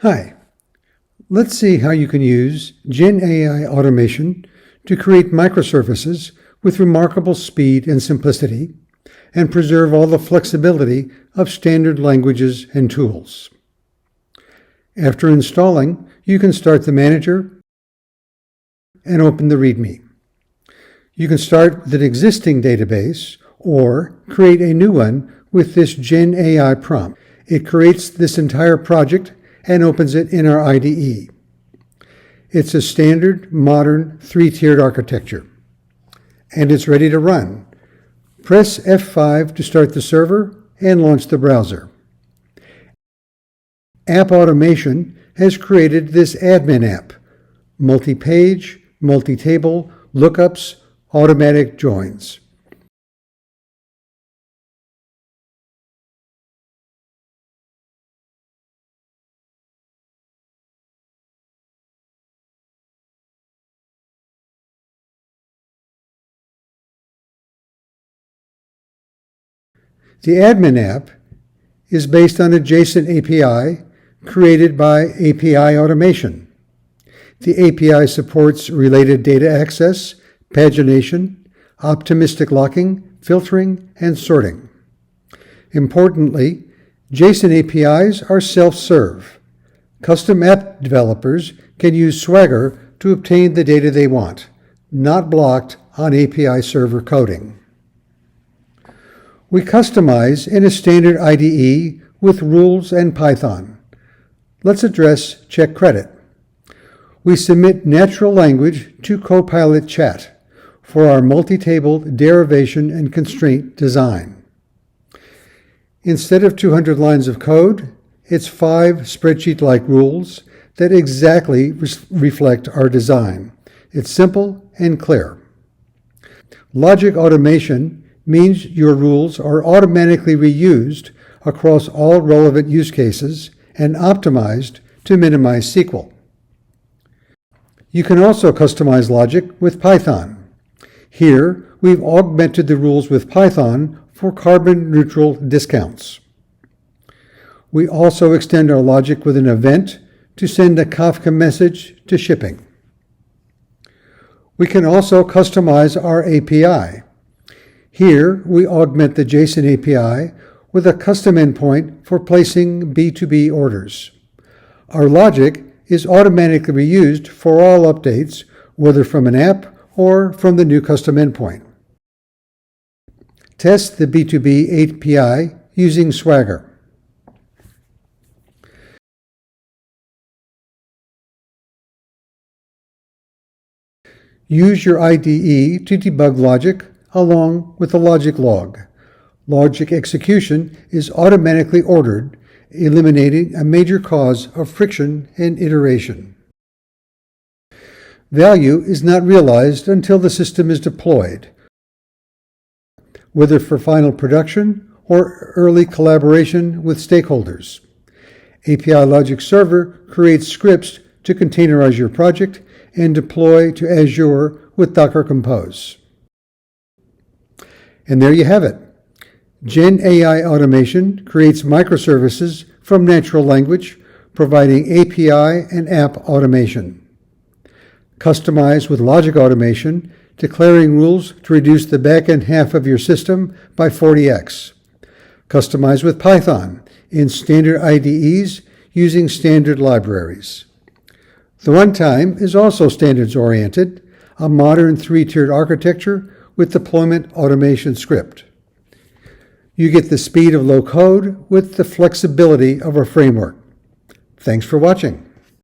Hi, let's see how you can use GenAI automation to create microservices with remarkable speed and simplicity and preserve all the flexibility of standard languages and tools. After installing, you can start the manager and open the README. You can start with an existing database or create a new one with this GenAI prompt. It creates this entire project and opens it in our IDE. It's a standard, modern, three-tiered architecture. And it's ready to run. Press F5 to start the server and launch the browser. App Automation has created this admin app: multi-page, multi-table, lookups, automatic joins. The admin app is based on a JSON API created by API Automation. The API supports related data access, pagination, optimistic locking, filtering, and sorting. Importantly, JSON APIs are self-serve. Custom app developers can use Swagger to obtain the data they want, not blocked on API server coding. We customize in a standard IDE with rules and Python. Let's address check credit. We submit natural language to Copilot Chat for our multi-table derivation and constraint design. Instead of 200 lines of code, it's 5 spreadsheet-like rules that exactly reflect our design. It's simple and clear. Logic automation means your rules are automatically reused across all relevant use cases and optimized to minimize SQL. You can also customize logic with Python. Here, we've augmented the rules with Python for carbon-neutral discounts. We also extend our logic with an event to send a Kafka message to shipping. We can also customize our API. Here, we augment the JSON API with a custom endpoint for placing B2B orders. Our logic is automatically reused for all updates, whether from an app or from the new custom endpoint. Test the B2B API using Swagger. Use your IDE to debug logic along with the logic log. Logic execution is automatically ordered, eliminating a major cause of friction and iteration. Value is not realized until the system is deployed, whether for final production or early collaboration with stakeholders. API Logic Server creates scripts to containerize your project and deploy to Azure with Docker Compose. And there you have it. GenAI automation creates microservices from natural language, providing API and app automation. Customize with logic automation, declaring rules to reduce the back-end half of your system by 40x. Customize with Python in standard IDEs using standard libraries. The runtime is also standards-oriented, a modern three-tiered architecture with deployment automation script. You get the speed of low code with the flexibility of our framework. Thanks for watching.